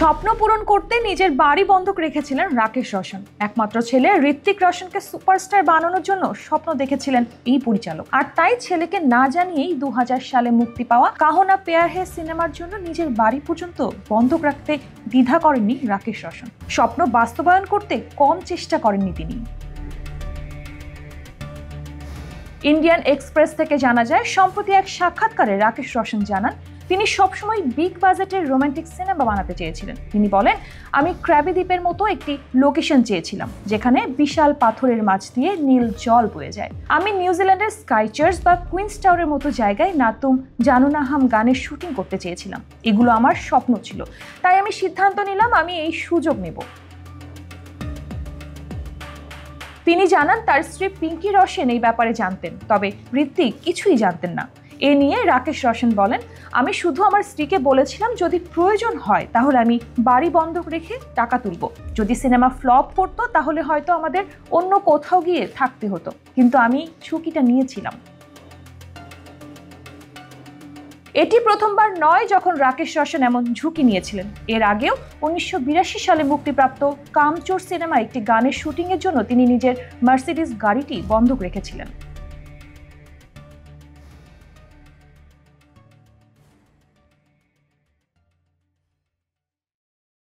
স্বপ্ন পূরণ করতে নিজের বাড়ি বন্ধক রেখেছিলেন রাকেশ রোশন। একমাত্র ছেলে ঋত্বিক রোশনকে সুপারস্টার বানানোর জন্য স্বপ্ন দেখেছিলেন এই পরিচালক। আর তাই ছেলেকে না জানিয়েই 2000 সালে মুক্তি পাওয়া কাহো না প্যার হ্যায় সিনেমার জন্য নিজের বাড়ি পর্যন্ত বন্ধক রাখতে দ্বিধা করেননি রাকেশ রোশন। স্বপ্ন বাস্তবায়ন করতে কম চেষ্টা করেননি তিনি। ইন্ডিয়ান এক্সপ্রেস থেকে জানা যায়, সম্প্রতি এক সাক্ষাৎকারে রাকেশ রোশন জানান তিনি সবসময় বিগ বাজেটের রোমান্টিক সিনেমা বানাতে চেয়েছিলেন। তিনি বলেন, আমি ক্র্যাবি দ্বীপের মতো একটি লোকেশন চেয়েছিলাম যেখানে বিশাল পাথরের মাঝ দিয়ে নীল জল বয়ে যায়। আমি নিউজিল্যান্ডের স্কাই চার্চ বা কুইন্স টাওয়ারের মতো জায়গায় নাতুম জানু না হাম গানের শুটিং করতে চেয়েছিলাম। এগুলো আমার স্বপ্ন ছিল, তাই আমি সিদ্ধান্ত নিলাম আমি এই সুযোগ নেব। তিনি জানান তার স্ত্রী পিঙ্কি রোশন এই ব্যাপারে জানতেন, তবে ঋত্বিক কিছুই জানতেন না। এ নিয়ে রাকেশ রোশন বলেন, আমি শুধু আমার স্ত্রীকে বলেছিলাম যদি প্রয়োজন হয় তাহলে আমি বাড়ি বন্ধক রেখে টাকা তুলব। যদি সিনেমা ফ্লপ করতো তাহলে হয়তো আমাদের অন্য কোথাও গিয়ে থাকতে হতো, কিন্তু আমি ঝুঁকিটা নিয়েছিলাম। এটি প্রথমবার নয় যখন রাকেশ রোশন এমন ঝুঁকি নিয়েছিলেন। এর আগেও 1982 সালে মুক্তিপ্রাপ্ত কামচোর সিনেমায় একটি গানের শুটিংয়ের জন্য তিনি নিজের মার্সিডিজ গাড়িটি বন্ধক রেখেছিলেন।